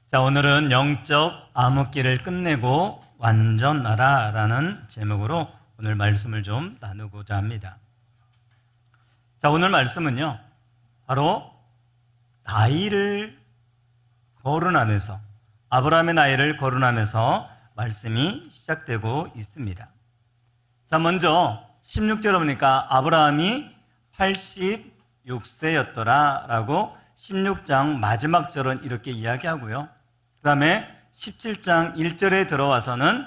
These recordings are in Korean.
자, 오늘은 영적 암흑기를 끝내고 완전하라라는 제목으로 오늘 말씀을 좀 나누고자 합니다. 자, 오늘 말씀은요, 바로 나이를 거론하면서, 아브라함의 나이를 거론하면서 말씀이 시작되고 있습니다. 자, 먼저 16절에 보니까 아브라함이 86세였더라 라고 16장 마지막 절은 이렇게 이야기하고요. 그 다음에 17장 1절에 들어와서는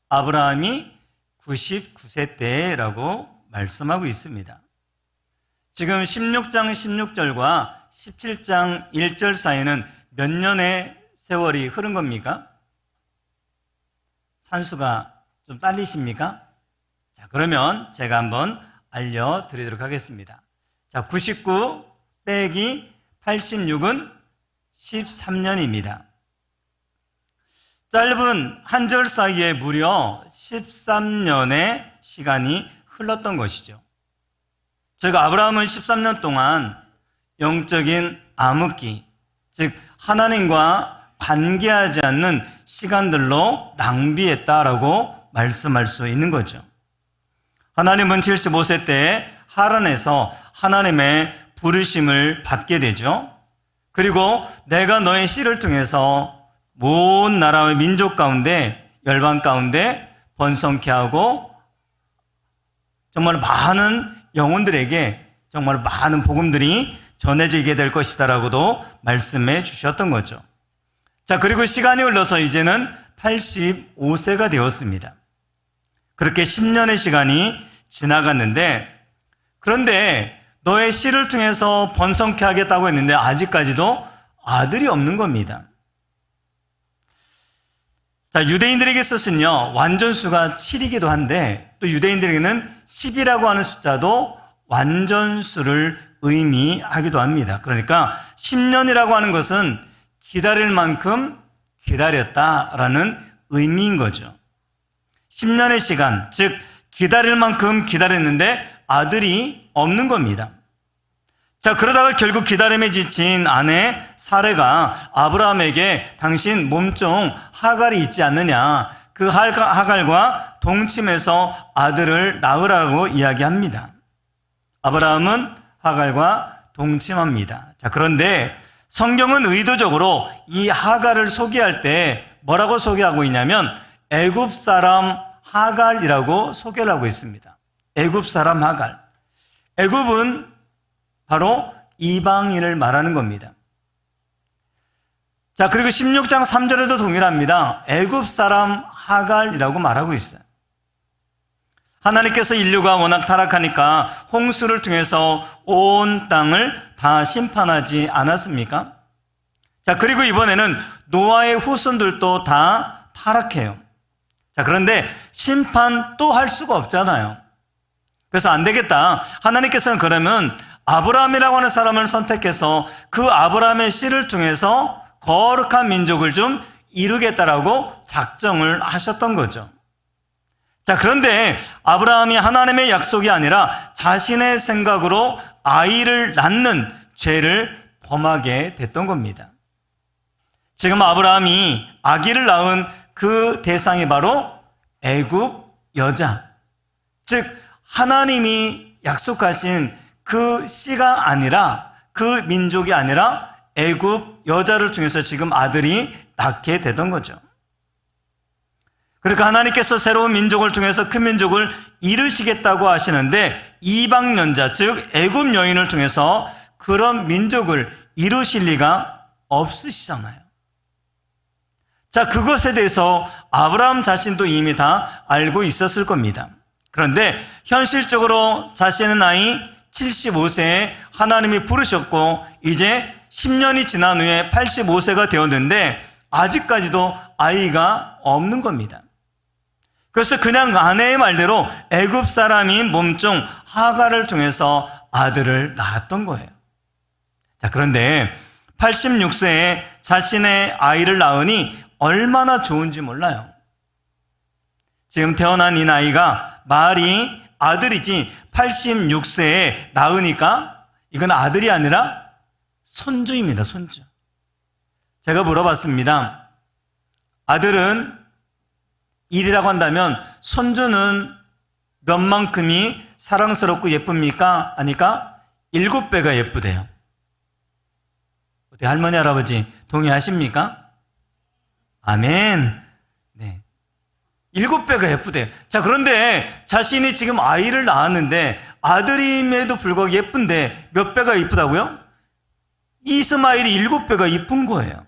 아브라함이 99세 때라고 말씀하고 있습니다. 지금 16장 16절과 17장 1절 사이는 몇 년의 세월이 흐른 겁니까? 산수가 좀 딸리십니까? 자, 그러면 제가 한번 알려드리도록 하겠습니다. 자, 99 빼기 86은 13년입니다. 짧은 한 절 사이에 무려 13년의 시간이 흘렀던 것이죠. 즉 아브라함은 13년 동안 영적인 암흑기, 즉 하나님과 관계하지 않는 시간들로 낭비했다라고 말씀할 수 있는 거죠. 하나님은 75세 때 하란에서 하나님의 부르심을 받게 되죠. 그리고 내가 너의 씨를 통해서 온 나라의 민족 가운데, 열방 가운데 번성케 하고 정말 많은 영혼들에게 정말 많은 복음들이 전해지게 될 것이다라고도 말씀해 주셨던 거죠. 자, 그리고 시간이 흘러서 이제는 85세가 되었습니다. 그렇게 10년의 시간이 지나갔는데, 그런데 너의 씨를 통해서 번성케 하겠다고 했는데 아직까지도 아들이 없는 겁니다. 자, 유대인들에게 있어서는요, 완전수가 7이기도 한데 또 유대인들에게는 10이라고 하는 숫자도 완전수를 의미하기도 합니다. 그러니까 10년이라고 하는 것은 기다릴 만큼 기다렸다라는 의미인 거죠. 10년의 시간, 즉 기다릴 만큼 기다렸는데 아들이 없는 겁니다. 자, 그러다가 결국 기다림에 지친 아내 사레가 아브라함에게 당신 몸종 하갈이 있지 않느냐, 그 하갈과 동침해서 아들을 낳으라고 이야기합니다. 아브라함은 하갈과 동침합니다. 자, 그런데 성경은 의도적으로 이 하갈을 소개할 때 뭐라고 소개하고 있냐면 애굽 사람 하갈이라고 소개를 하고 있습니다. 애굽 사람 하갈. 애굽은 바로 이방인을 말하는 겁니다. 자, 그리고 16장 3절에도 동일합니다. 애굽 사람 하갈이라고 말하고 있어요. 하나님께서 인류가 워낙 타락하니까 홍수를 통해서 온 땅을 다 심판하지 않았습니까? 자, 그리고 이번에는 노아의 후손들도 다 타락해요. 자, 그런데 심판 또 할 수가 없잖아요. 그래서 안 되겠다. 하나님께서는 그러면 아브라함이라고 하는 사람을 선택해서 그 아브라함의 씨를 통해서 거룩한 민족을 좀 이루겠다라고 작정을 하셨던 거죠. 자, 그런데 아브라함이 하나님의 약속이 아니라 자신의 생각으로 아이를 낳는 죄를 범하게 됐던 겁니다. 지금 아브라함이 아기를 낳은 그 대상이 바로 애굽 여자, 즉 하나님이 약속하신 그 씨가 아니라, 그 민족이 아니라 애굽 여자를 통해서 지금 아들이 낳게 되던 거죠. 그러니까 하나님께서 새로운 민족을 통해서 큰 민족을 이루시겠다고 하시는데 이방 연자, 즉 애굽 여인을 통해서 그런 민족을 이루실 리가 없으시잖아요. 자, 그것에 대해서 아브라함 자신도 이미 다 알고 있었을 겁니다. 그런데 현실적으로 자신의 나이 75세에 하나님이 부르셨고 이제 10년이 지난 후에 85세가 되었는데 아직까지도 아이가 없는 겁니다. 그래서 그냥 아내의 말대로 애굽 사람인 몸종 하갈을 통해서 아들을 낳았던 거예요. 자, 그런데 86세에 자신의 아이를 낳으니 얼마나 좋은지 몰라요. 지금 태어난 이 나이가 말이 아들이지 86세에 낳으니까 이건 아들이 아니라 손주입니다. 손주. 제가 물어봤습니다. 아들은 1이라고 한다면 손주는 몇 만큼이 사랑스럽고 예쁩니까? 아니까 7배가 예쁘대요. 어떻게 할머니, 할아버지 동의하십니까? 아멘. 네. 7배가 예쁘대요. 자, 그런데 자신이 지금 아이를 낳았는데 아들임에도 불구하고 예쁜데 몇 배가 예쁘다고요? 이스마엘이 7배가 예쁜 거예요.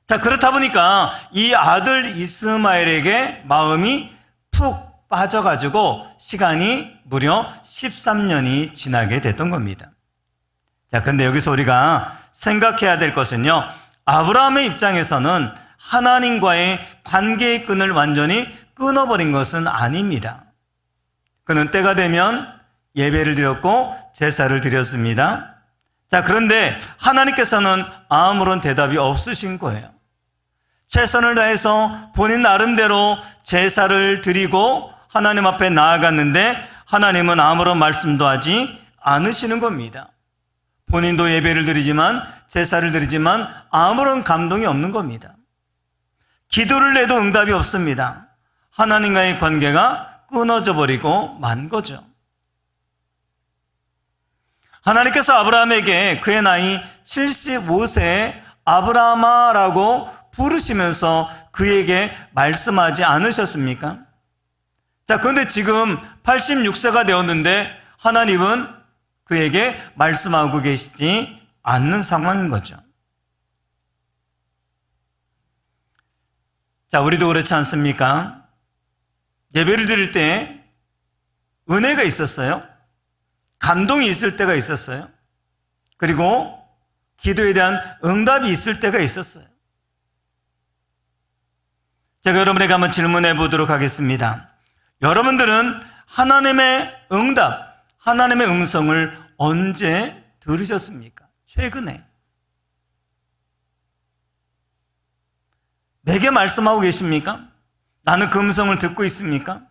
자, 그렇다 보니까 이 아들 이스마엘에게 마음이 푹 빠져가지고 시간이 무려 13년이 지나게 됐던 겁니다. 자, 그런데 여기서 우리가 생각해야 될 것은요, 아브라함의 입장에서는 하나님과의 관계의 끈을 완전히 끊어버린 것은 아닙니다. 그는 때가 되면 예배를 드렸고 제사를 드렸습니다. 자, 그런데 하나님께서는 아무런 대답이 없으신 거예요. 최선을 다해서 본인 나름대로 제사를 드리고 하나님 앞에 나아갔는데 하나님은 아무런 말씀도 하지 않으시는 겁니다. 본인도 예배를 드리지만 제사를 드리지만 아무런 감동이 없는 겁니다. 기도를 해도 응답이 없습니다. 하나님과의 관계가 끊어져 버리고 만 거죠. 하나님께서 아브라함에게 그의 나이 75세에 아브라함아라고 부르시면서 그에게 말씀하지 않으셨습니까? 자, 그런데 지금 86세가 되었는데 하나님은 그에게 말씀하고 계시지 않는 상황인 거죠. 자, 우리도 그렇지 않습니까? 예배를 드릴 때 은혜가 있었어요. 감동이 있을 때가 있었어요. 그리고 기도에 대한 응답이 있을 때가 있었어요. 제가 여러분에게 한번 질문해 보도록 하겠습니다. 여러분들은 하나님의 응답, 하나님의 음성을 언제 들으셨습니까? 최근에. 내게 말씀하고 계십니까? 나는 그 음성을 듣고 있습니까?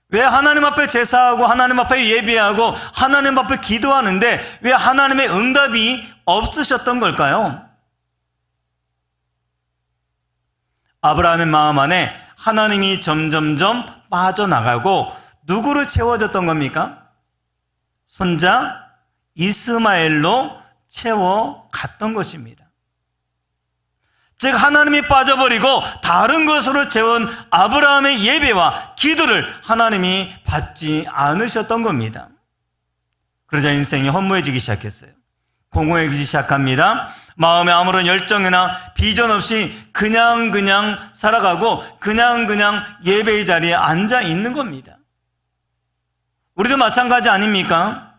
왜 하나님 앞에 제사하고 하나님 앞에 예배하고 하나님 앞에 기도하는데 왜 하나님의 응답이 없으셨던 걸까요? 아브라함의 마음 안에 하나님이 점점점 빠져나가고 누구로 채워졌던 겁니까? 손자 이스마엘로 채워갔던 것입니다. 즉 하나님이 빠져버리고 다른 것으로 채운 아브라함의 예배와 기도를 하나님이 받지 않으셨던 겁니다. 그러자 인생이 허무해지기 시작했어요. 공허해지기 시작합니다. 마음에 아무런 열정이나 비전 없이 그냥 살아가고 그냥 예배의 자리에 앉아 있는 겁니다. 우리도 마찬가지 아닙니까?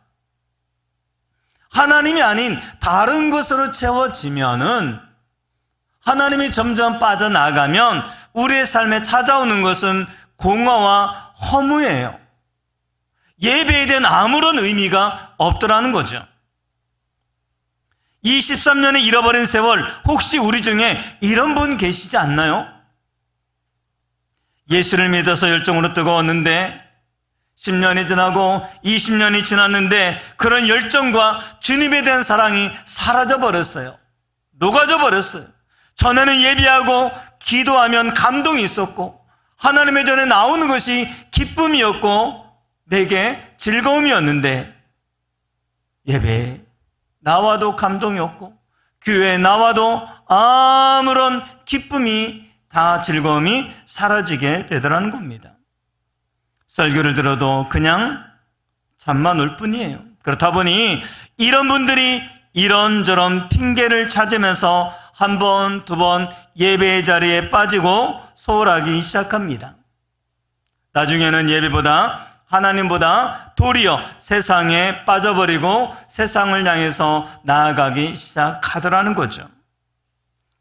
하나님이 아닌 다른 것으로 채워지면은 하나님이 점점 빠져나가면 우리의 삶에 찾아오는 것은 공허와 허무예요. 예배에 대한 아무런 의미가 없더라는 거죠. 이 13년의 잃어버린 세월, 혹시 우리 중에 이런 분 계시지 않나요? 예수를 믿어서 열정으로 뜨거웠는데 10년이 지나고 20년이 지났는데 그런 열정과 주님에 대한 사랑이 사라져 버렸어요. 녹아져 버렸어요. 전에는 예배하고 기도하면 감동이 있었고 하나님의 전에 나오는 것이 기쁨이었고 내게 즐거움이었는데 예배에 나와도 감동이 없고 교회에 나와도 아무런 기쁨이 다 즐거움이 사라지게 되더라는 겁니다. 설교를 들어도 그냥 잠만 올 뿐이에요. 그렇다 보니 이런 분들이 이런저런 핑계를 찾으면서 한 번, 두 번 예배의 자리에 빠지고 소홀하기 시작합니다. 나중에는 예배보다 하나님보다 도리어 세상에 빠져버리고 세상을 향해서 나아가기 시작하더라는 거죠.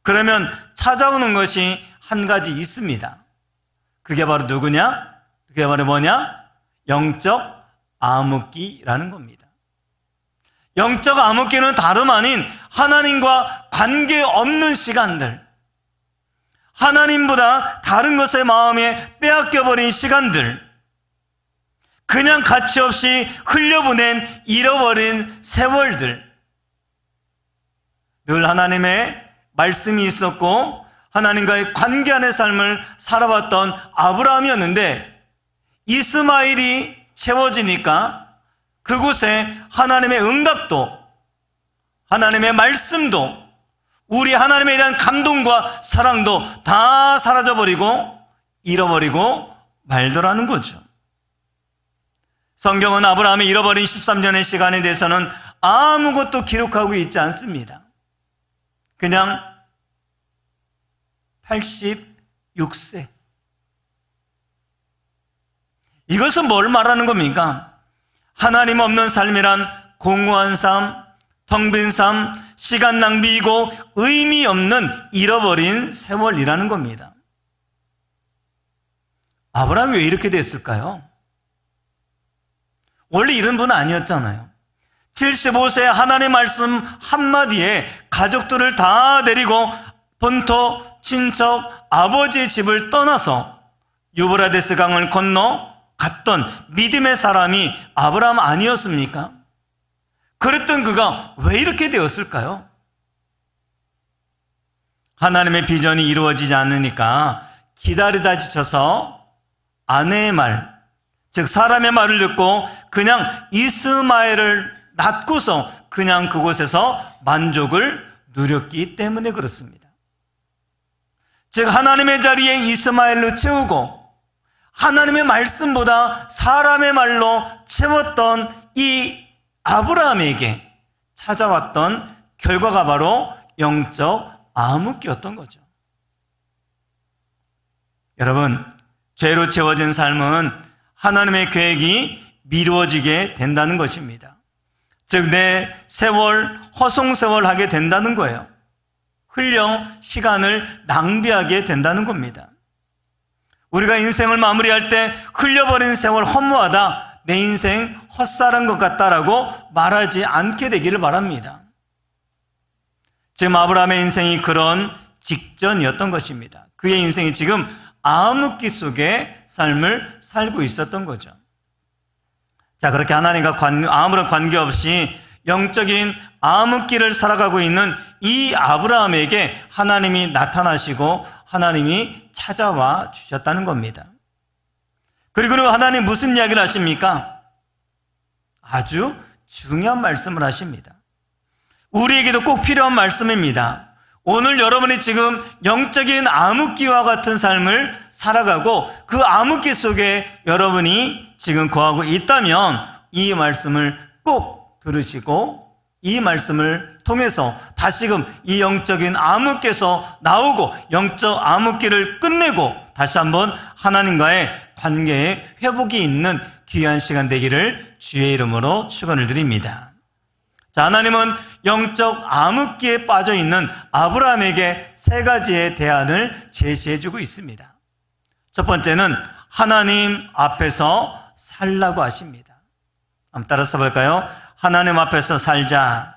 그러면 찾아오는 것이 한 가지 있습니다. 그게 바로 누구냐? 그게 바로 뭐냐? 영적 암흑기라는 겁니다. 영적 암흑기는 다름 아닌 하나님과 관계없는 시간들, 하나님보다 다른 것에 마음에 빼앗겨버린 시간들, 그냥 가치 없이 흘려보낸 잃어버린 세월들, 늘 하나님의 말씀이 있었고 하나님과의 관계 안의 삶을 살아왔던 아브라함이었는데 이스마엘이 채워지니까 그곳에 하나님의 응답도 하나님의 말씀도 우리 하나님에 대한 감동과 사랑도 다 사라져버리고 잃어버리고 말더라는 거죠. 성경은 아브라함이 잃어버린 13년의 시간에 대해서는 아무것도 기록하고 있지 않습니다. 그냥 86세. 이것은 뭘 말하는 겁니까? 하나님 없는 삶이란 공허한 삶, 텅 빈 삶, 시간 낭비이고 의미 없는 잃어버린 세월이라는 겁니다. 아브라함이 왜 이렇게 됐을까요? 원래 이런 분은 아니었잖아요. 75세 하나님의 말씀 한마디에 가족들을 다 데리고 본토, 친척, 아버지의 집을 떠나서 유브라데스 강을 건너 갔던 믿음의 사람이 아브라함 아니었습니까? 그랬던 그가 왜 이렇게 되었을까요? 하나님의 비전이 이루어지지 않으니까 기다리다 지쳐서 아내의 말, 즉 사람의 말을 듣고 그냥 이스마엘을 낳고서 그냥 그곳에서 만족을 누렸기 때문에 그렇습니다. 즉 하나님의 자리에 이스마엘로 채우고 하나님의 말씀보다 사람의 말로 채웠던 이 아브라함에게 찾아왔던 결과가 바로 영적 암흑기였던 거죠. 여러분, 죄로 채워진 삶은 하나님의 계획이 미루어지게 된다는 것입니다. 즉 내 세월, 허송세월 하게 된다는 거예요. 흘려 시간을 낭비하게 된다는 겁니다. 우리가 인생을 마무리할 때 흘려버린 세월 허무하다, 내 인생 헛살한 것 같다라고 말하지 않게 되기를 바랍니다. 지금 아브라함의 인생이 그런 직전이었던 것입니다. 그의 인생이 지금 암흑기 속의 삶을 살고 있었던 거죠. 자, 그렇게 하나님과 아무런 관계없이 영적인 암흑기를 살아가고 있는 이 아브라함에게 하나님이 나타나시고 하나님이 찾아와 주셨다는 겁니다. 그리고 하나님 무슨 이야기를 하십니까? 아주 중요한 말씀을 하십니다. 우리에게도 꼭 필요한 말씀입니다. 오늘 여러분이 지금 영적인 암흑기와 같은 삶을 살아가고 그 암흑기 속에 여러분이 지금 거하고 있다면 이 말씀을 꼭 들으시고 이 말씀을 통해서 다시금 이 영적인 암흑기에서 나오고 영적 암흑기를 끝내고 다시 한번 하나님과의 관계에 회복이 있는 귀한 시간 되기를 주의 이름으로 축원을 드립니다. 자, 하나님은 영적 암흑기에 빠져있는 아브라함에게 세 가지의 대안을 제시해주고 있습니다. 첫 번째는 하나님 앞에서 살라고 하십니다. 한번 따라서 볼까요? 하나님 앞에서 살자.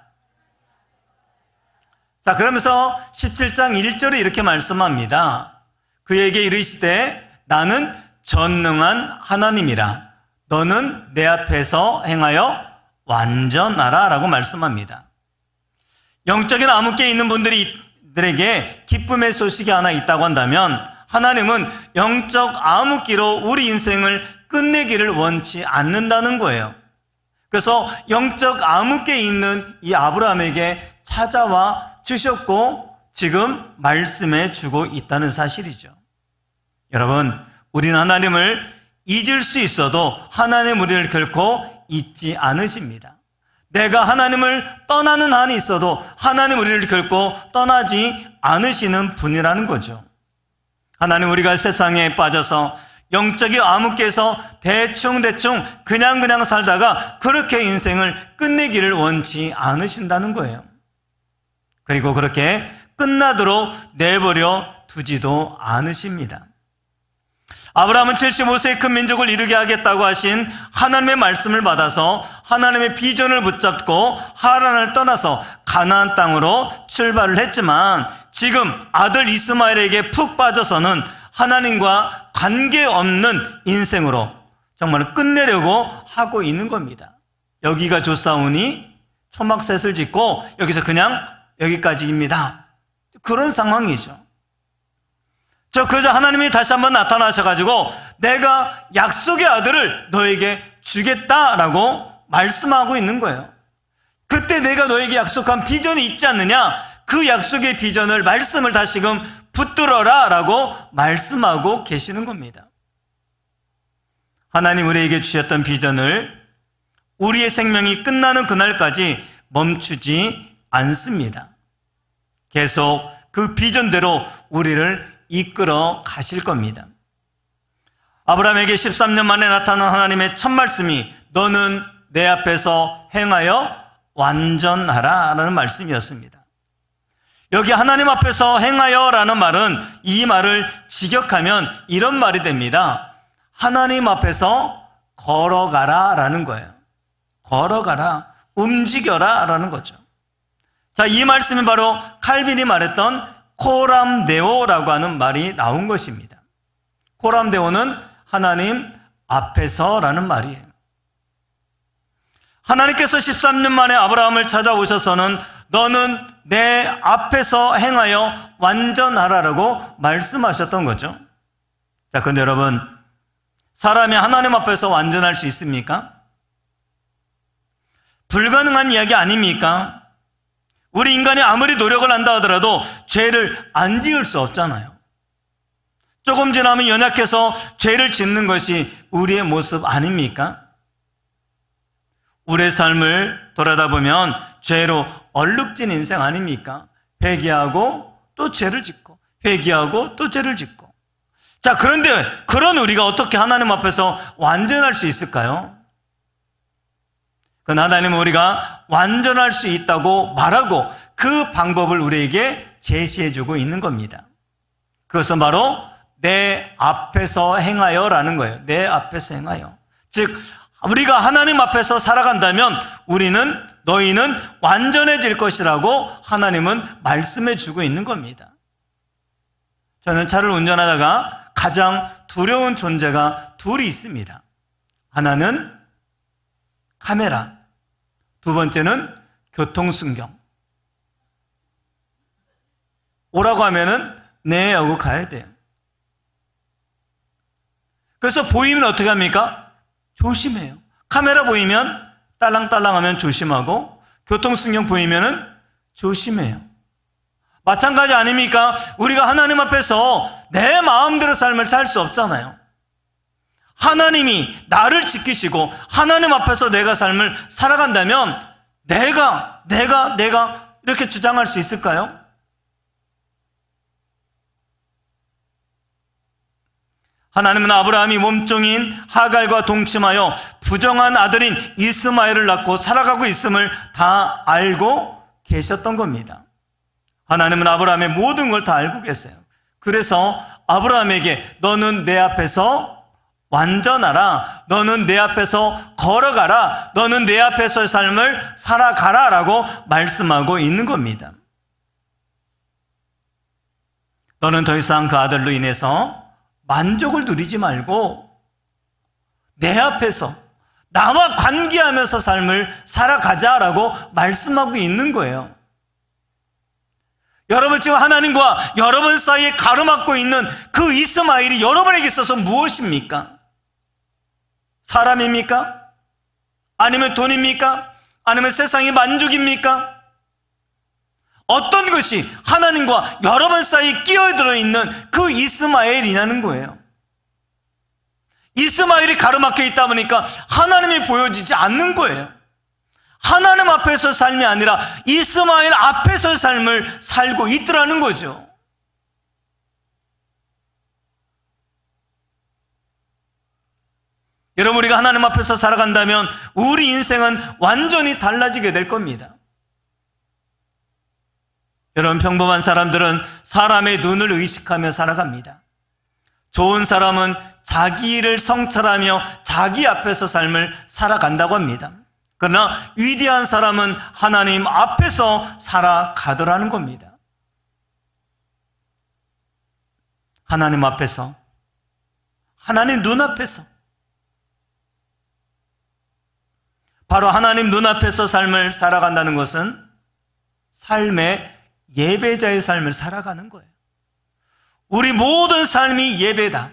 자, 그러면서 17장 1절에 이렇게 말씀합니다. 그에게 이르시되 나는 전능한 하나님이라 너는 내 앞에서 행하여 완전하라 라고 말씀합니다. 영적인 암흑기에 있는 분들에게 기쁨의 소식이 하나 있다고 한다면 하나님은 영적 암흑기로 우리 인생을 끝내기를 원치 않는다는 거예요. 그래서 영적 암흑기에 있는 이 아브라함에게 찾아와 주셨고 지금 말씀해 주고 있다는 사실이죠. 여러분, 우리는 하나님을 잊을 수 있어도 하나님 우리를 결코 잊지 않으십니다. 내가 하나님을 떠나는 한이 있어도 하나님 우리를 결코 떠나지 않으시는 분이라는 거죠. 하나님 우리가 세상에 빠져서 영적인 암흑기에서 대충 그냥 살다가 그렇게 인생을 끝내기를 원치 않으신다는 거예요. 그리고 그렇게 끝나도록 내버려 두지도 않으십니다. 아브라함은 75세의 큰 민족을 이루게 하겠다고 하신 하나님의 말씀을 받아서 하나님의 비전을 붙잡고 하란을 떠나서 가나안 땅으로 출발을 했지만 지금 아들 이스마엘에게 푹 빠져서는 하나님과 관계없는 인생으로 정말 끝내려고 하고 있는 겁니다. 여기가 좋사오니 초막셋을 짓고 여기서 그냥 여기까지입니다. 그런 상황이죠. 그저 하나님이 다시 한번 나타나셔가지고 내가 약속의 아들을 너에게 주겠다라고 말씀하고 있는 거예요. 그때 내가 너에게 약속한 비전이 있지 않느냐? 그 약속의 비전을, 말씀을 다시금 붙들어라 라고 말씀하고 계시는 겁니다. 하나님 우리에게 주셨던 비전을 우리의 생명이 끝나는 그날까지 멈추지 않습니다. 계속 그 비전대로 우리를 이끌어 가실 겁니다. 아브라함에게 13년 만에 나타난 하나님의 첫 말씀이 너는 내 앞에서 행하여 완전하라 라는 말씀이었습니다. 여기 하나님 앞에서 행하여 라는 말은 이 말을 직역하면 이런 말이 됩니다. 하나님 앞에서 걸어가라 라는 거예요. 걸어가라, 움직여라 라는 거죠. 자, 이 말씀이 바로 칼빈이 말했던 코람데오라고 하는 말이 나온 것입니다. 코람데오는 하나님 앞에서라는 말이에요. 하나님께서 13년 만에 아브라함을 찾아오셔서는 너는 내 앞에서 행하여 완전하라라고 말씀하셨던 거죠. 자, 그런데 여러분, 사람이 하나님 앞에서 완전할 수 있습니까? 불가능한 이야기 아닙니까? 우리 인간이 아무리 노력을 한다 하더라도 죄를 안 지을 수 없잖아요. 조금 지나면 연약해서 죄를 짓는 것이 우리의 모습 아닙니까? 우리의 삶을 돌아다보면 죄로 얼룩진 인생 아닙니까? 회개하고 또 죄를 짓고 회개하고 또 죄를 짓고. 자, 그런데 그런 우리가 어떻게 하나님 앞에서 완전할 수 있을까요? 그 하나님은 우리가 완전할 수 있다고 말하고 그 방법을 우리에게 제시해주고 있는 겁니다. 그것은 바로 내 앞에서 행하여라는 거예요. 내 앞에서 행하여. 즉 우리가 하나님 앞에서 살아간다면 너희는 완전해질 것이라고 하나님은 말씀해 주고 있는 겁니다. 저는 차를 운전하다가 가장 두려운 존재가 둘이 있습니다. 하나는 카메라, 두 번째는 교통순경. 오라고 하면은 네 하고 가야 돼요. 그래서 보이면 어떻게 합니까? 조심해요. 카메라 보이면 딸랑딸랑하면 조심하고 교통순경 보이면은 조심해요. 마찬가지 아닙니까? 우리가 하나님 앞에서 내 마음대로 삶을 살 수 없잖아요. 하나님이 나를 지키시고 하나님 앞에서 내가 삶을 살아간다면 내가 이렇게 주장할 수 있을까요? 하나님은 아브라함이 몸종인 하갈과 동침하여 부정한 아들인 이스마엘을 낳고 살아가고 있음을 다 알고 계셨던 겁니다. 하나님은 아브라함의 모든 걸 다 알고 계세요. 그래서 아브라함에게 너는 내 앞에서 완전하라, 너는 내 앞에서 걸어가라, 너는 내 앞에서의 삶을 살아가라 라고 말씀하고 있는 겁니다. 너는 더 이상 그 아들로 인해서 만족을 누리지 말고 내 앞에서 나와 관계하면서 삶을 살아가자라고 말씀하고 있는 거예요. 여러분, 지금 하나님과 여러분 사이에 가로막고 있는 그 이스마엘이 여러분에게 있어서 무엇입니까? 사람입니까? 아니면 돈입니까? 아니면 세상의 만족입니까? 어떤 것이 하나님과 여러분 사이에 끼어들어 있는 그 이스마엘이라는 거예요. 이스마엘이 가로막혀 있다 보니까 하나님이 보여지지 않는 거예요. 하나님 앞에서 삶이 아니라 이스마엘 앞에서의 삶을 살고 있더라는 거죠. 여러분, 우리가 하나님 앞에서 살아간다면 우리 인생은 완전히 달라지게 될 겁니다. 여러분, 평범한 사람들은 사람의 눈을 의식하며 살아갑니다. 좋은 사람은 자기 일을 성찰하며 자기 앞에서 삶을 살아간다고 합니다. 그러나 위대한 사람은 하나님 앞에서 살아가더라는 겁니다. 하나님 앞에서, 하나님 눈앞에서, 바로 하나님 눈앞에서 삶을 살아간다는 것은 삶의 예배자의 삶을 살아가는 거예요. 우리 모든 삶이 예배다.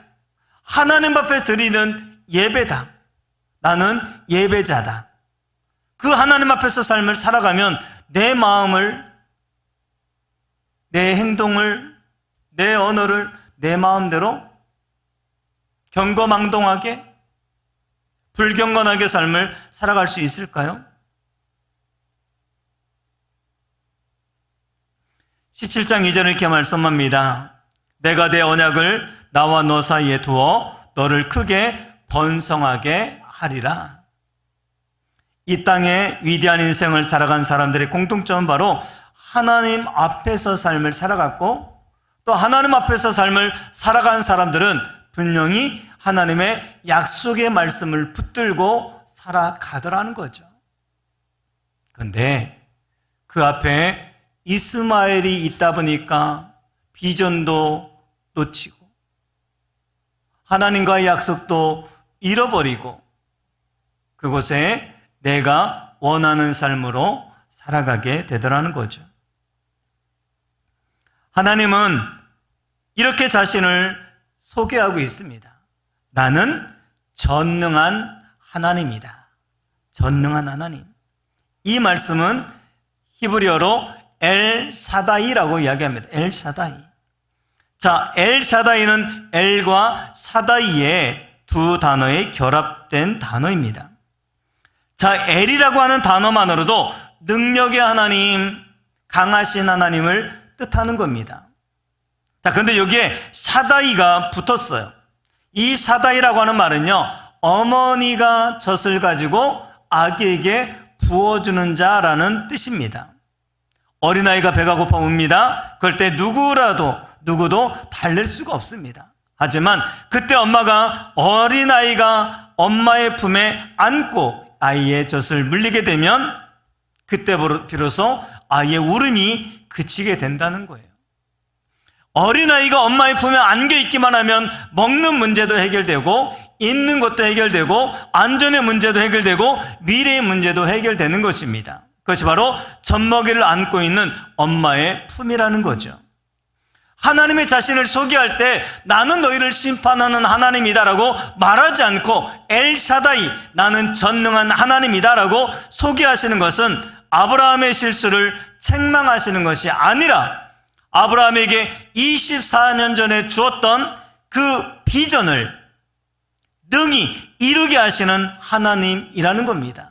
하나님 앞에 드리는 예배다. 나는 예배자다. 그 하나님 앞에서 삶을 살아가면 내 마음을, 내 행동을, 내 언어를 내 마음대로 경거망동하게, 불경건하게 삶을 살아갈 수 있을까요? 17장 2절을 이렇게 말씀합니다. 내가 내 언약을 나와 너 사이에 두어 너를 크게 번성하게 하리라. 이 땅에 위대한 인생을 살아간 사람들의 공통점은 바로 하나님 앞에서 삶을 살아갔고, 또 하나님 앞에서 삶을 살아간 사람들은 분명히 하나님의 약속의 말씀을 붙들고 살아가더라는 거죠. 그런데 그 앞에 이스마엘이 있다 보니까 비전도 놓치고 하나님과의 약속도 잃어버리고 그곳에 내가 원하는 삶으로 살아가게 되더라는 거죠. 하나님은 이렇게 자신을 소개하고 있습니다. 나는 전능한 하나님이다. 전능한 하나님. 이 말씀은 히브리어로 엘사다이라고 이야기합니다. 엘사다이. 자, 엘사다이는 엘과 사다이의 두 단어의 결합된 단어입니다. 자, 엘이라고 하는 단어만으로도 능력의 하나님, 강하신 하나님을 뜻하는 겁니다. 자, 그런데 여기에 사다이가 붙었어요. 이 사다이라고 하는 말은요, 어머니가 젖을 가지고 아기에게 부어주는 자라는 뜻입니다. 어린아이가 배가 고파 웁니다. 그럴 때 누구도 달랠 수가 없습니다. 하지만 그때 엄마가 어린아이가 엄마의 품에 안고 아이의 젖을 물리게 되면 그때 비로소 아이의 울음이 그치게 된다는 거예요. 어린아이가 엄마의 품에 안겨 있기만 하면 먹는 문제도 해결되고 입는 것도 해결되고 안전의 문제도 해결되고 미래의 문제도 해결되는 것입니다. 그것이 바로 젖먹이를 안고 있는 엄마의 품이라는 거죠. 하나님의 자신을 소개할 때 나는 너희를 심판하는 하나님이다라고 말하지 않고 엘샤다이, 나는 전능한 하나님이다라고 소개하시는 것은 아브라함의 실수를 책망하시는 것이 아니라 아브라함에게 24년 전에 주었던 그 비전을 능히 이루게 하시는 하나님이라는 겁니다.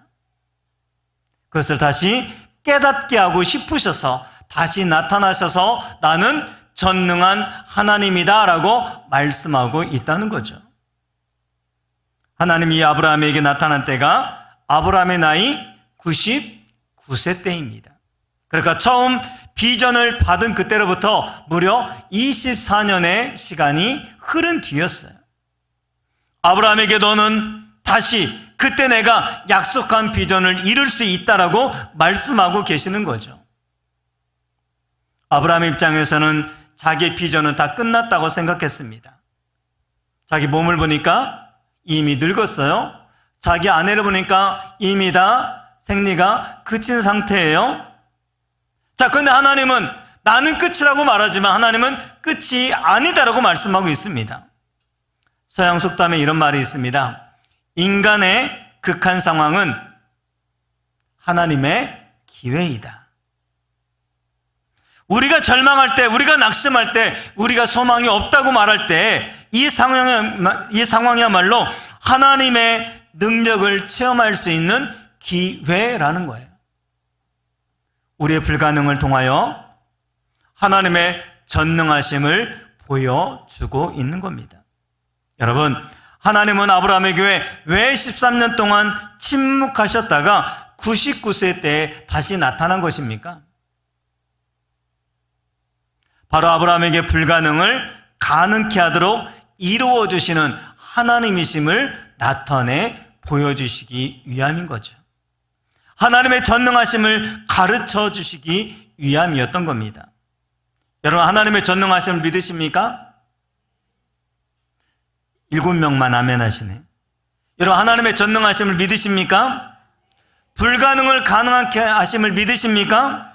그것을 다시 깨닫게 하고 싶으셔서 다시 나타나셔서 나는 전능한 하나님이다 라고 말씀하고 있다는 거죠. 하나님이 아브라함에게 나타난 때가 아브라함의 나이 99세 때입니다. 그러니까 처음 비전을 받은 그때로부터 무려 24년의 시간이 흐른 뒤였어요. 아브라함에게 너는 다시 그때 내가 약속한 비전을 이룰 수 있다라고 말씀하고 계시는 거죠. 아브라함의 입장에서는 자기의 비전은 다 끝났다고 생각했습니다. 자기 몸을 보니까 이미 늙었어요. 자기 아내를 보니까 이미 다 생리가 그친 상태예요. 자, 그런데 하나님은 나는 끝이라고 말하지만 하나님은 끝이 아니다라고 말씀하고 있습니다. 서양 속담에 이런 말이 있습니다. 인간의 극한 상황은 하나님의 기회이다. 우리가 절망할 때, 우리가 낙심할 때, 우리가 소망이 없다고 말할 때 이 상황이야말로 하나님의 능력을 체험할 수 있는 기회라는 거예요. 우리의 불가능을 통하여 하나님의 전능하심을 보여주고 있는 겁니다. 여러분, 하나님은 아브라함의 교회 왜 13년 동안 침묵하셨다가 99세 때에 다시 나타난 것입니까? 바로 아브라함에게 불가능을 가능케 하도록 이루어주시는 하나님이심을 나타내 보여주시기 위함인 거죠. 하나님의 전능하심을 가르쳐 주시기 위함이었던 겁니다. 여러분, 하나님의 전능하심을 믿으십니까? 7명만 아멘 하시네. 여러분, 하나님의 전능하심을 믿으십니까? 불가능을 가능하게 하심을 믿으십니까?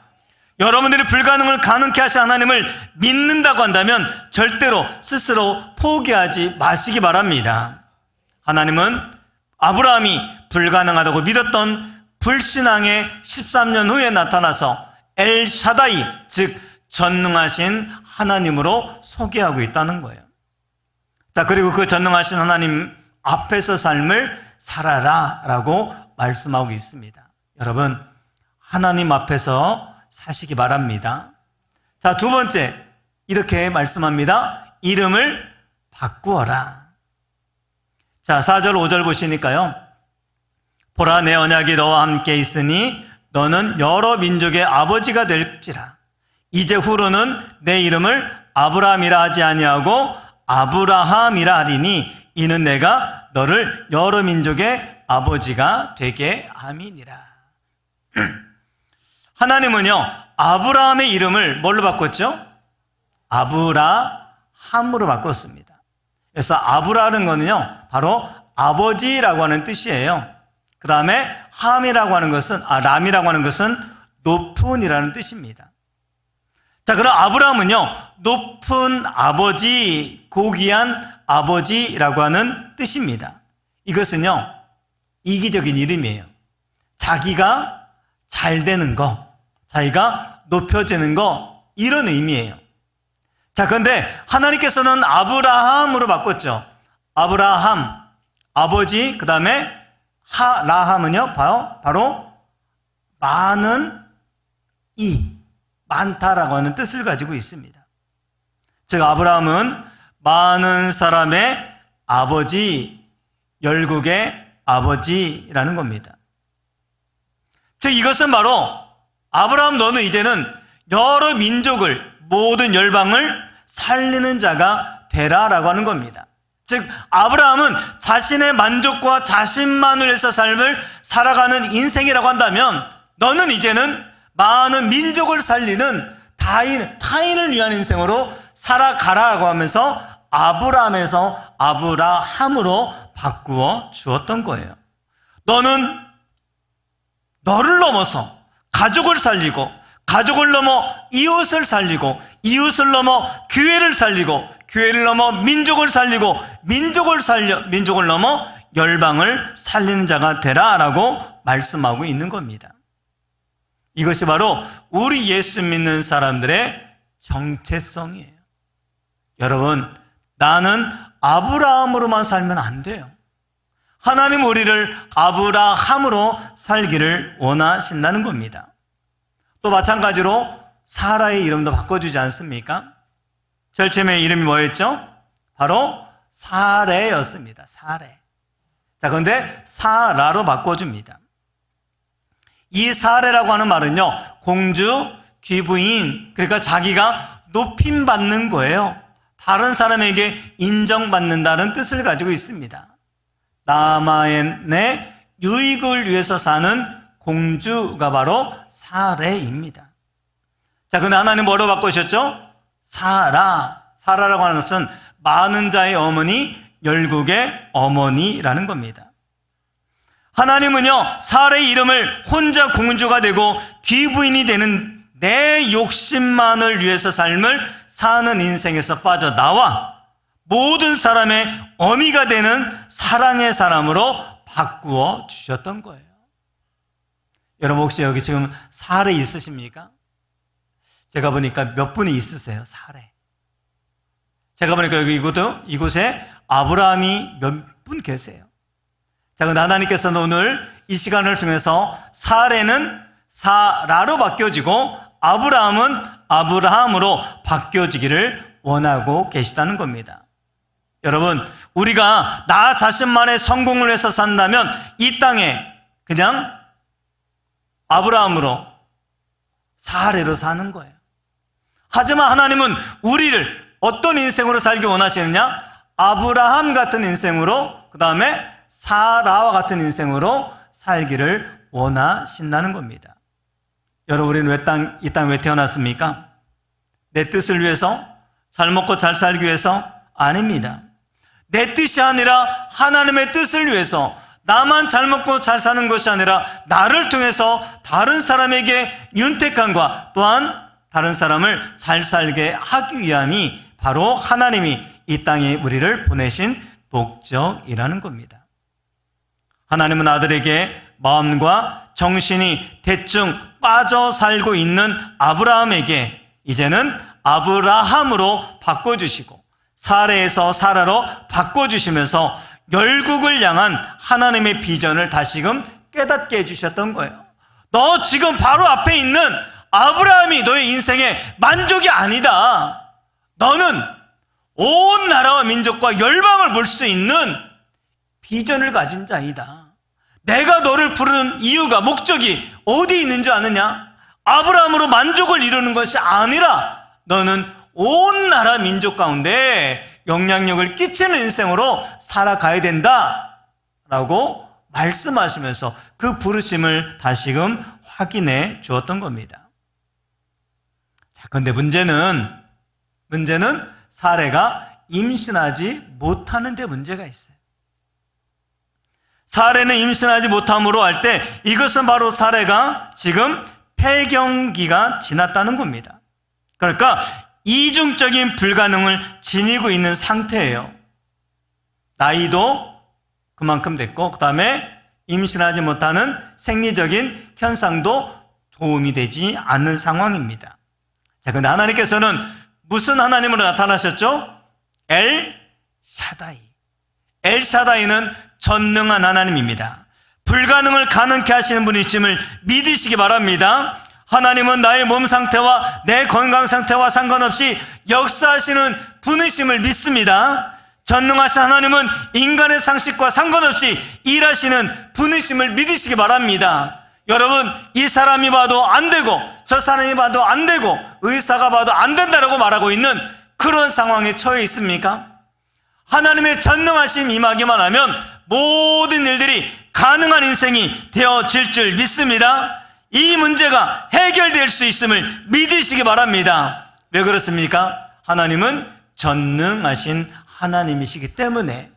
여러분들이 불가능을 가능케 하신 하나님을 믿는다고 한다면 절대로 스스로 포기하지 마시기 바랍니다. 하나님은 아브라함이 불가능하다고 믿었던 불신앙의 13년 후에 나타나서 엘샤다이, 즉 전능하신 하나님으로 소개하고 있다는 거예요. 자, 그리고 그 전능하신 하나님 앞에서 삶을 살아라 라고 말씀하고 있습니다. 여러분, 하나님 앞에서 사시기 바랍니다. 자, 두 번째, 이렇게 말씀합니다. 이름을 바꾸어라. 자, 4절 5절 보시니까요. 보라, 내 언약이 너와 함께 있으니 너는 여러 민족의 아버지가 될지라. 이제 후로는 내 이름을 아브라함이라 하지 아니하고 아브라함이라 하리니 이는 내가 너를 여러 민족의 아버지가 되게 함이니라. 하나님은요, 아브라함의 이름을 뭘로 바꿨죠? 아브라함으로 바꿨습니다. 그래서 아브라는 거는요, 바로 아버지라고 하는 뜻이에요. 그 다음에 함이라고 하는 것은, 람이라고 하는 것은 높은이라는 뜻입니다. 자, 그럼 아브라함은요, 높은 아버지, 고귀한 아버지라고 하는 뜻입니다. 이것은요, 이기적인 이름이에요. 자기가 잘 되는 거, 자기가 높여지는 거, 이런 의미예요. 자, 그런데 하나님께서는 아브라함으로 바꿨죠. 아브라함, 아버지, 그 다음에 라함은요, 바로 많은 많다라고 하는 뜻을 가지고 있습니다. 즉, 아브라함은 많은 사람의 아버지, 열국의 아버지라는 겁니다. 즉, 이것은 바로 아브라함, 너는 이제는 여러 민족을, 모든 열방을 살리는 자가 되라라고 하는 겁니다. 즉, 아브라함은 자신의 만족과 자신만을 위해서 삶을 살아가는 인생이라고 한다면 너는 이제는 많은 민족을 살리는 타인을 위한 인생으로 살아가라고 하면서 아브라함에서 아브라함으로 바꾸어 주었던 거예요. 너는 너를 넘어서 가족을 살리고, 가족을 넘어 이웃을 살리고, 이웃을 넘어 교회를 살리고, 교회를 넘어 민족을 살리고, 민족을 넘어 열방을 살리는 자가 되라라고 말씀하고 있는 겁니다. 이것이 바로 우리 예수 믿는 사람들의 정체성이에요. 여러분, 나는 아브라함으로만 살면 안 돼요. 하나님 우리를 아브라함으로 살기를 원하신다는 겁니다. 또 마찬가지로 사라의 이름도 바꿔주지 않습니까? 절체의 이름이 뭐였죠? 바로 사레였습니다. 사레. 자, 그런데 사라로 바꿔줍니다. 이 사레라고 하는 말은요, 공주, 귀부인, 그러니까 자기가 높임받는 거예요. 다른 사람에게 인정받는다는 뜻을 가지고 있습니다. 남한의 유익을 위해서 사는 공주가 바로 사레입니다. 자, 근데 하나님 뭐로 바꾸셨죠? 사라라고 하는 것은 많은 자의 어머니, 열국의 어머니라는 겁니다. 하나님은요, 사레의 이름을 혼자 공주가 되고 귀부인이 되는 내 욕심만을 위해서 삶을 사는 인생에서 빠져나와 모든 사람의 어미가 되는 사랑의 사람으로 바꾸어 주셨던 거예요. 여러분, 혹시 여기 지금 사레 있으십니까? 제가 보니까 몇 분이 있으세요, 사레. 제가 보니까 여기 이곳에 아브라함이 몇 분 계세요. 자, 근데 하나님께서는 오늘 이 시간을 통해서 사레는 사라로 바뀌어지고 아브라함은 아브라함으로 바뀌어지기를 원하고 계시다는 겁니다. 여러분, 우리가 나 자신만의 성공을 위해서 산다면 이 땅에 그냥 아브라함으로 사레로 사는 거예요. 하지만 하나님은 우리를 어떤 인생으로 살기 원하시느냐? 아브라함 같은 인생으로, 그 다음에 사라와 같은 인생으로 살기를 원하신다는 겁니다. 여러분, 우리는 이 땅에 왜 태어났습니까? 내 뜻을 위해서, 잘 먹고 잘 살기 위해서? 아닙니다. 내 뜻이 아니라 하나님의 뜻을 위해서, 나만 잘 먹고 잘 사는 것이 아니라 나를 통해서 다른 사람에게 윤택함과 또한 다른 사람을 잘 살게 하기 위함이 바로 하나님이 이 땅에 우리를 보내신 목적이라는 겁니다. 하나님은 아들에게 마음과 정신이 대충 빠져 살고 있는 아브라함에게 이제는 아브라함으로 바꿔주시고 사레에서 사라로 바꿔주시면서 열국을 향한 하나님의 비전을 다시금 깨닫게 해주셨던 거예요. 너 지금 바로 앞에 있는 아브라함이 너의 인생의 만족이 아니다. 너는 온 나라와 민족과 열방을 볼 수 있는 비전을 가진 자이다. 내가 너를 부르는 이유가 목적이 어디 있는 줄 아느냐? 아브라함으로 만족을 이루는 것이 아니라 너는 온 나라 민족 가운데 영향력을 끼치는 인생으로 살아가야 된다 라고 말씀하시면서 그 부르심을 다시금 확인해 주었던 겁니다. 자, 그런데 문제는 사레가 임신하지 못하는 데 문제가 있어요. 사레는 임신하지 못함으로 할 때 이것은 바로 사레가 지금 폐경기가 지났다는 겁니다. 그러니까 이중적인 불가능을 지니고 있는 상태예요. 나이도 그만큼 됐고 그 다음에 임신하지 못하는 생리적인 현상도 도움이 되지 않는 상황입니다. 자, 그런데 하나님께서는 무슨 하나님으로 나타나셨죠? 엘샤다이. 엘샤다이는 전능한 하나님입니다. 불가능을 가능케 하시는 분이심을 믿으시기 바랍니다. 하나님은 나의 몸 상태와 내 건강 상태와 상관없이 역사하시는 분이심을 믿습니다. 전능하신 하나님은 인간의 상식과 상관없이 일하시는 분이심을 믿으시기 바랍니다. 여러분, 이 사람이 봐도 안 되고 저 사람이 봐도 안 되고 의사가 봐도 안 된다라고 말하고 있는 그런 상황에 처해 있습니까? 하나님의 전능하심 임하기만 하면 모든 일들이 가능한 인생이 되어질 줄 믿습니다. 이 문제가 해결될 수 있음을 믿으시기 바랍니다. 왜 그렇습니까? 하나님은 전능하신 하나님이시기 때문에,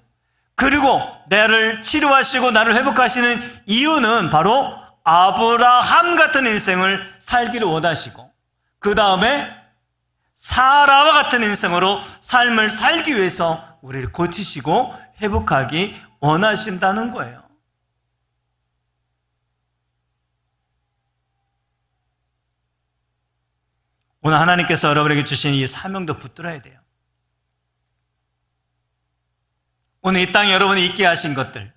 그리고 나를 치료하시고 나를 회복하시는 이유는 바로 아브라함 같은 인생을 살기를 원하시고 그 다음에 사라와 같은 인생으로 삶을 살기 위해서 우리를 고치시고 회복하기 원하신다는 거예요. 오늘 하나님께서 여러분에게 주신 이 사명도 붙들어야 돼요. 오늘 이 땅에 여러분이 있게 하신 것들,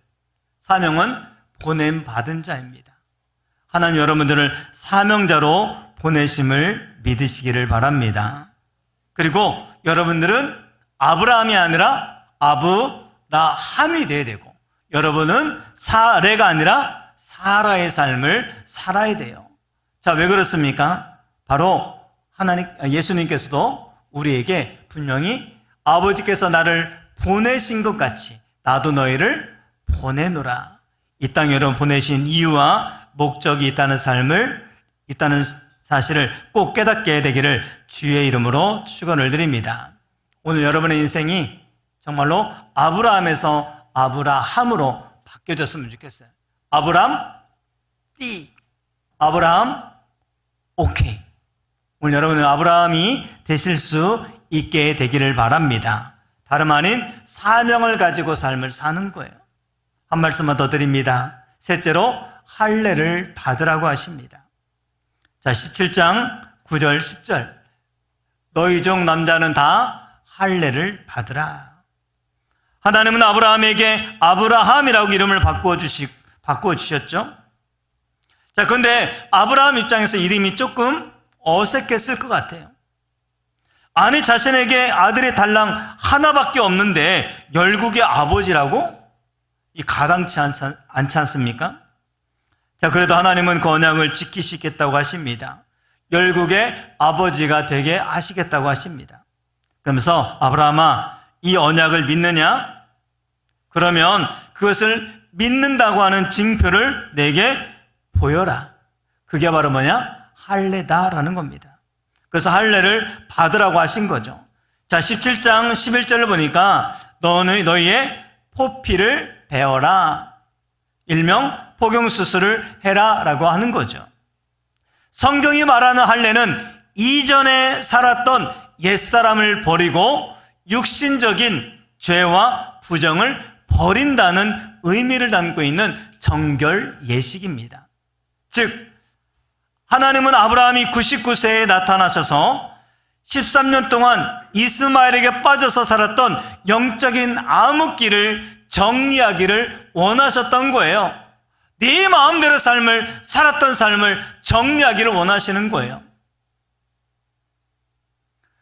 사명은 보냄받은 자입니다. 하나님 여러분들을 사명자로 보내심을 믿으시기를 바랍니다. 그리고 여러분들은 아브라함이 아니라 아브라함이 되어야 되고, 여러분은 사레가 아니라 사라의 삶을 살아야 돼요. 자, 왜 그렇습니까? 바로 예수님께서도 우리에게 분명히 아버지께서 나를 보내신 것 같이 나도 너희를 보내노라. 이 땅에 여러분 보내신 이유와 목적이 있다는 사실을 꼭 깨닫게 되기를 주의 이름으로 축원을 드립니다. 오늘 여러분의 인생이 정말로 아브라함에서 아브라함으로 바뀌어졌으면 좋겠어요. 아브라함 띠, 아브라함 오케이. 오늘 여러분은 아브라함이 되실 수 있게 되기를 바랍니다. 다름 아닌 사명을 가지고 삶을 사는 거예요. 한 말씀만 더 드립니다. 셋째로 할례를 받으라고 하십니다. 자, 17장 9절 10절 너희 중 남자는 다 할례를 받으라. 하나님은 아브라함에게 아브라함이라고 이름을 바꿔주셨죠. 자, 그런데 아브라함 입장에서 이름이 조금 어색했을 것 같아요. 아니, 자신에게 아들의 달랑 하나밖에 없는데 열국의 아버지라고? 이 가당치 않지 않습니까? 자, 그래도 하나님은 그 언약을 지키시겠다고 하십니다. 열국의 아버지가 되게 하시겠다고 하십니다. 그러면서 아브라함아, 이 언약을 믿느냐? 그러면 그것을 믿는다고 하는 징표를 내게 보여라. 그게 바로 뭐냐? 할례다라는 겁니다. 그래서 할례를 받으라고 하신 거죠. 자, 17장 11절을 보니까 너희의 포피를 베어라. 일명 포경수술을 해라라고 하는 거죠. 성경이 말하는 할례는 이전에 살았던 옛사람을 버리고 육신적인 죄와 부정을 버린다는 의미를 담고 있는 정결 예식입니다. 즉 하나님은 아브라함이 99세에 나타나셔서 13년 동안 이스마엘에게 빠져서 살았던 영적인 암흑기를 정리하기를 원하셨던 거예요. 네 마음대로 살았던 삶을 정리하기를 원하시는 거예요.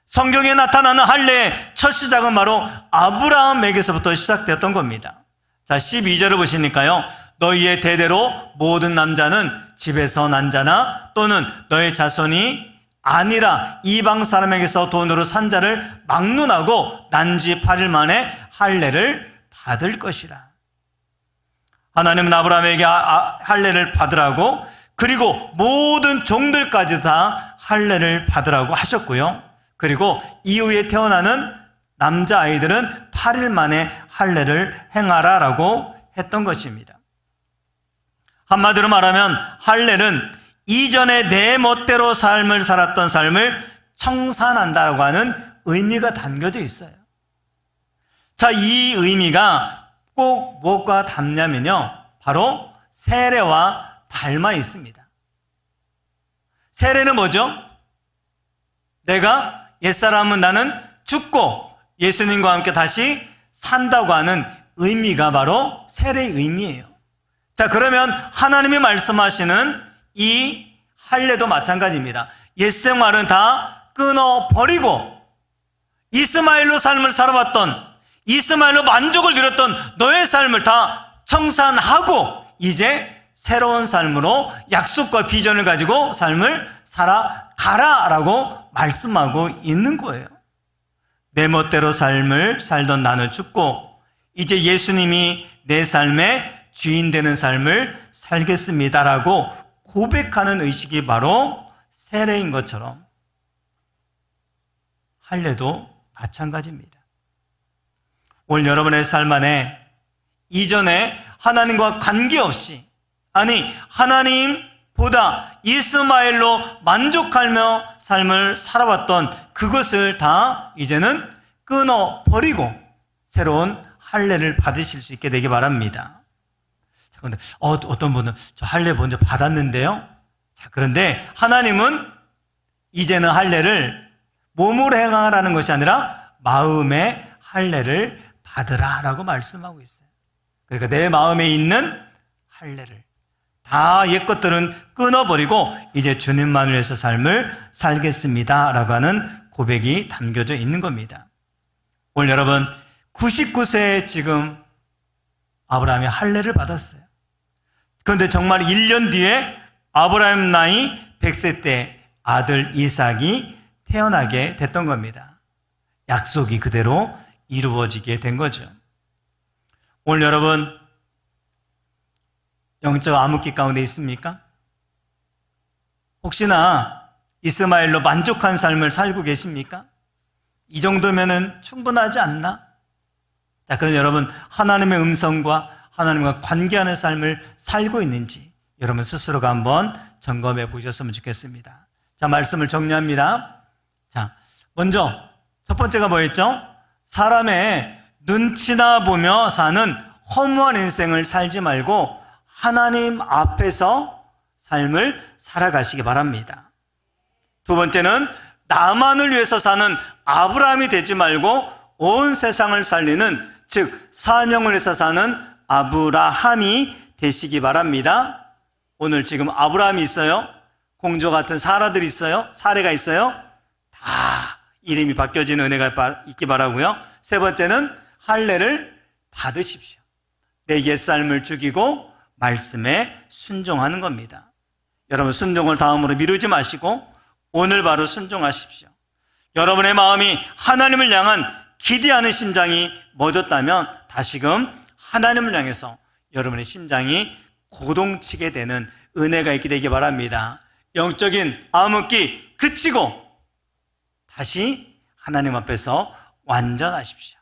성경에 나타나는 할례의 첫 시작은 바로 아브라함에게서부터 시작되었던 겁니다. 자, 12절을 보시니까요. 너희의 대대로 모든 남자는 집에서 난 자나 또는 너의 자손이 아니라 이방 사람에게서 돈으로 산 자를 막론하고 난 지 8일 만에 할례를 받을 것이라. 하나님은 아브라함에게 할례를 받으라고, 그리고 모든 종들까지 다 할례를 받으라고 하셨고요. 그리고 이후에 태어나는 남자아이들은 8일 만에 할례를 행하라라고 했던 것입니다. 한마디로 말하면 할례는 이전에 내 멋대로 삶을 살았던 삶을 청산한다라고 하는 의미가 담겨져 있어요. 자, 이 의미가 꼭 무엇과 닮냐면요, 바로 세례와 닮아 있습니다. 세례는 뭐죠? 내가 옛사람은 나는 죽고 예수님과 함께 다시 산다고 하는 의미가 바로 세례의 의미예요. 자, 그러면 하나님이 말씀하시는 이 할례도 마찬가지입니다. 옛 생활은 다 끊어버리고 이스마엘로 삶을 살아왔던, 이스마엘로 만족을 누렸던 너의 삶을 다 청산하고 이제 새로운 삶으로 약속과 비전을 가지고 삶을 살아가라라고 말씀하고 있는 거예요. 내 멋대로 삶을 살던 나는 죽고 이제 예수님이 내 삶의 주인 되는 삶을 살겠습니다라고 고백하는 의식이 바로 세례인 것처럼 할례도 마찬가지입니다. 오늘 여러분의 삶 안에 이전에 하나님과 관계없이, 아니 하나님보다 이스마엘로 만족하며 삶을 살아왔던 그것을 다 이제는 끊어버리고 새로운 할례를 받으실 수 있게 되기 바랍니다. 자, 그런데 어떤 분은 저 할례 먼저 받았는데요. 자, 그런데 하나님은 이제는 할례를 몸으로 행하라는 것이 아니라 마음의 할례를 받으라라고 말씀하고 있어요. 그러니까 내 마음에 있는 할례를 다 옛 것들은 끊어버리고 이제 주님만을 위해서 삶을 살겠습니다라고 하는 고백이 담겨져 있는 겁니다. 오늘 여러분 99세에 지금 아브라함이 할례를 받았어요. 그런데 정말 1년 뒤에 아브라함 나이 100세 때 아들 이삭이 태어나게 됐던 겁니다. 약속이 그대로 이루어지게 된 거죠. 오늘 여러분 영적 암흑기 가운데 있습니까? 혹시나 이스마엘로 만족한 삶을 살고 계십니까? 이 정도면은 충분하지 않나? 자, 그럼 여러분 하나님의 음성과 하나님과 관계하는 삶을 살고 있는지 여러분 스스로가 한번 점검해 보셨으면 좋겠습니다. 자, 말씀을 정리합니다. 자, 먼저 첫 번째가 뭐였죠? 사람의 눈치나 보며 사는 허무한 인생을 살지 말고 하나님 앞에서 삶을 살아가시기 바랍니다. 두 번째는 나만을 위해서 사는 아브라함이 되지 말고 온 세상을 살리는, 즉 사명을 위해서 사는 아브라함이 되시기 바랍니다. 오늘 지금 아브라함이 있어요? 공주 같은 사라들이 있어요? 사례가 있어요? 다 이름이 바뀌어지는 은혜가 있기 바라고요. 세 번째는 할례를 받으십시오. 내 옛삶을 죽이고 말씀에 순종하는 겁니다. 여러분 순종을 다음으로 미루지 마시고 오늘 바로 순종하십시오. 여러분의 마음이 하나님을 향한 기대하는 심장이 멎었다면 다시금 하나님을 향해서 여러분의 심장이 고동치게 되는 은혜가 있게 되기 바랍니다. 영적인 암흑기 그치고 다시 하나님 앞에서 완전하십시오.